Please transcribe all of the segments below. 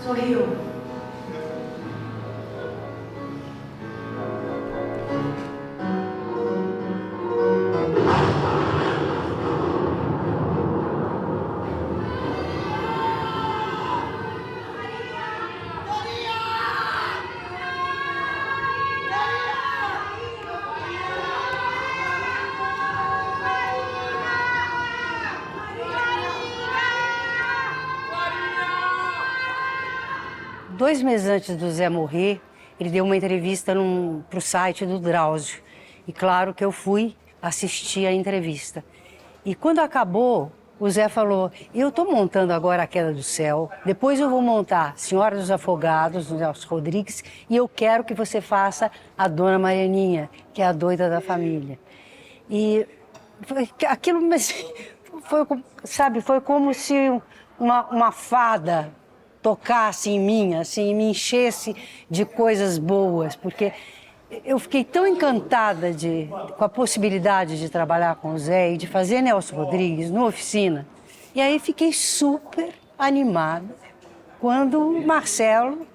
Sorriu. Dois meses antes do Zé morrer, ele deu uma entrevista para o site do Drauzio. E claro que eu fui assistir a entrevista. E quando acabou, o Zé falou, eu estou montando agora A Queda do Céu, depois eu vou montar Senhora dos Afogados, do Nelson Rodrigues, e eu quero que você faça a Dona Marianinha, que é a doida da família. E aquilo, foi como se uma fada tocasse em mim, assim, me enchesse de coisas boas, porque eu fiquei tão encantada com a possibilidade de trabalhar com o Zé e de fazer Nelson Rodrigues no Oficina. E aí fiquei super animada quando o Marcelo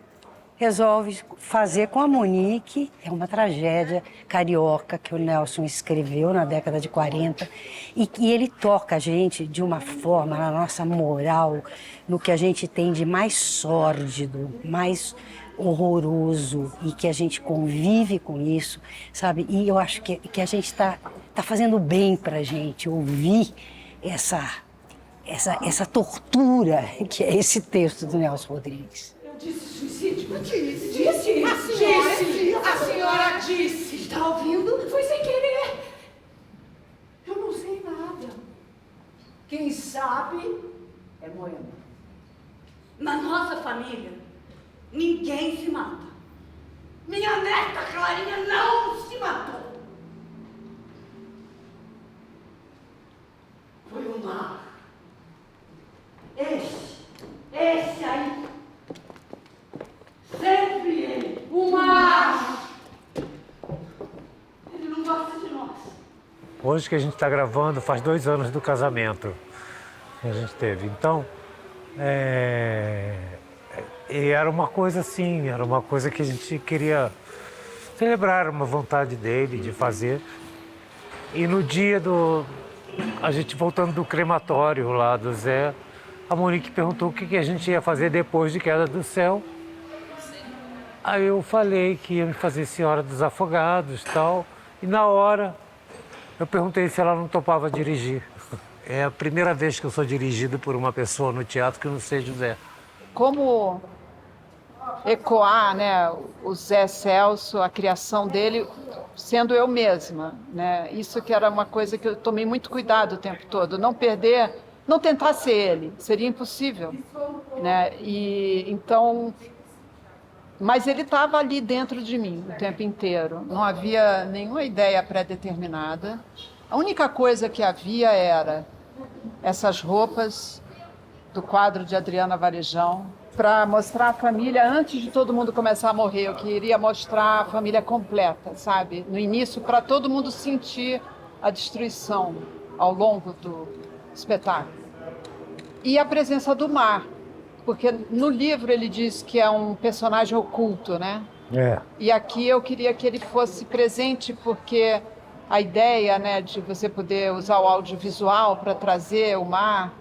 resolve fazer com a Monique. É uma tragédia carioca que o Nelson escreveu na década de 40 e ele toca a gente de uma forma, na nossa moral, no que a gente tem de mais sórdido, mais horroroso e que a gente convive com isso, sabe? E eu acho que a gente tá fazendo bem pra gente ouvir essa tortura que é esse texto do Nelson Rodrigues. Disse suicídio? Disse. A senhora disse. Está ouvindo? Foi sem querer. Eu não sei nada. Quem sabe é Moema. Na nossa família, ninguém se mata. Minha neta Clarinha não se matou. Foi o mar. Esse aí. Sempre ele, o macho. Ele não gosta de nós. Hoje que a gente está gravando, faz 2 anos do casamento que a gente teve. Então, e era uma coisa assim, era uma coisa que a gente queria celebrar, uma vontade dele de fazer. E no dia a gente voltando do crematório lá do Zé, a Monique perguntou o que a gente ia fazer depois de Queda do Céu. Aí eu falei que ia me fazer Senhora dos Afogados e tal. E na hora eu perguntei se ela não topava dirigir. É a primeira vez que eu sou dirigido por uma pessoa no teatro que não seja o Zé. Como ecoar, né, o Zé Celso, a criação dele, sendo eu mesma, né? Isso que era uma coisa que eu tomei muito cuidado o tempo todo. Não perder, não tentar ser ele. Seria impossível, né? E então... Mas ele estava ali dentro de mim o tempo inteiro. Não havia nenhuma ideia pré-determinada. A única coisa que havia era essas roupas do quadro de Adriana Varejão para mostrar a família antes de todo mundo começar a morrer. Eu queria mostrar a família completa, sabe? No início, para todo mundo sentir a destruição ao longo do espetáculo. E a presença do mar. Porque no livro ele diz que é um personagem oculto, né? E aqui eu queria que ele fosse presente porque a ideia, né, de você poder usar o audiovisual para trazer o mar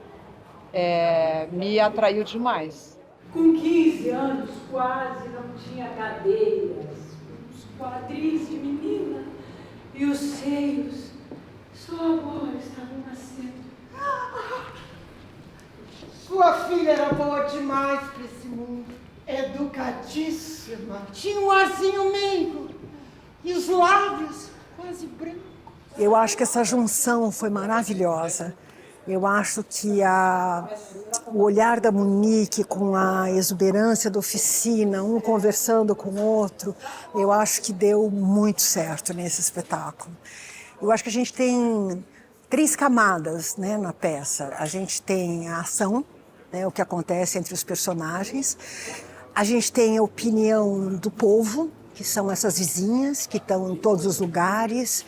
me atraiu demais. Com 15 anos quase não tinha cadeiras, os quadris de menina e os seios só agora estavam nascendo. Sua filha era boa demais para esse mundo. Educadíssima. Tinha um arzinho meigo. E os lábios quase brancos. Eu acho que essa junção foi maravilhosa. Eu acho que o olhar da Monique com a exuberância da Oficina, um conversando com o outro, eu acho que deu muito certo nesse espetáculo. Eu acho que a gente tem 3 camadas, né, na peça. A gente tem a ação, né, o que acontece entre os personagens. A gente tem a opinião do povo, que são essas vizinhas que estão em todos os lugares.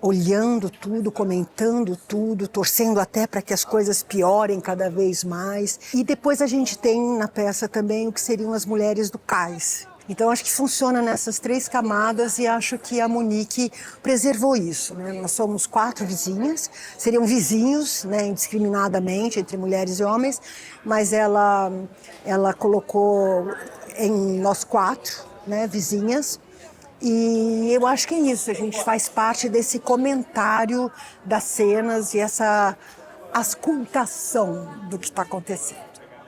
olhando tudo, comentando tudo, torcendo até para que as coisas piorem cada vez mais. E depois a gente tem na peça também o que seriam as mulheres do cais. Então acho que funciona nessas 3 camadas e acho que a Monique preservou isso, né? Nós somos 4 vizinhas, seriam vizinhos, né, indiscriminadamente entre mulheres e homens, mas ela colocou em nós 4, né, vizinhas. E eu acho que é isso, a gente faz parte desse comentário das cenas e essa auscultação do que está acontecendo.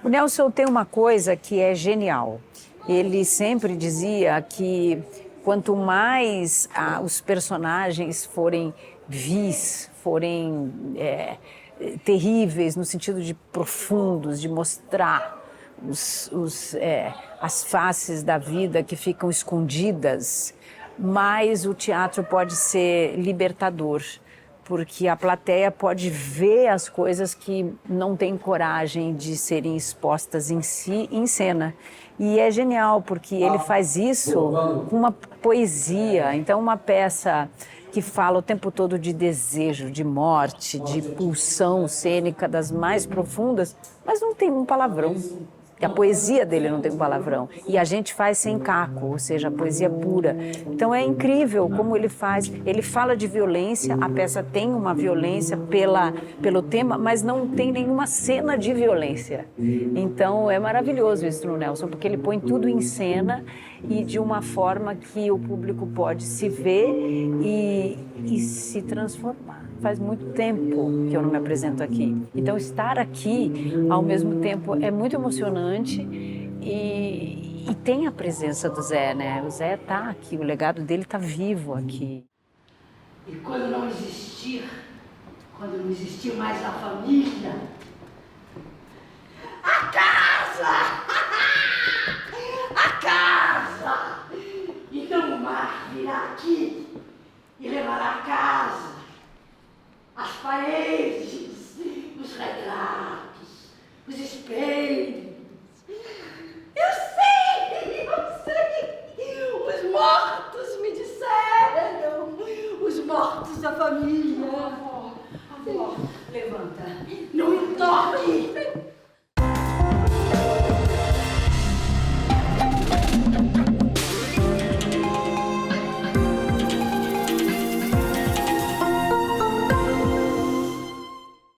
O Nelson tem uma coisa que é genial. Ele sempre dizia que quanto mais os personagens forem vis, forem terríveis no sentido de profundos, de mostrar as faces da vida que ficam escondidas, mais o teatro pode ser libertador, porque a plateia pode ver as coisas que não tem coragem de serem expostas em cena. E é genial, porque ele faz isso com uma poesia. Então, uma peça que fala o tempo todo de desejo, de morte, de pulsão cênica das mais profundas, mas não tem um palavrão. A poesia dele não tem um palavrão. E a gente faz sem caco, ou seja, a poesia pura. Então é incrível como ele faz. Ele fala de violência, a peça tem uma violência pelo tema, mas não tem nenhuma cena de violência. Então é maravilhoso isso no Nelson, porque ele põe tudo em cena e de uma forma que o público pode se ver e se transformar. Faz muito tempo que eu não me apresento aqui. Então, estar aqui, ao mesmo tempo, é muito emocionante e tem a presença do Zé, né? O Zé está aqui, o legado dele está vivo aqui. E quando não existir mais a família, a casa! A casa! Então o mar virá aqui e levará a casa. As paredes, os retratos, os espelhos. Eu sei! Os mortos me disseram. Os mortos da família. Avó, levanta. Não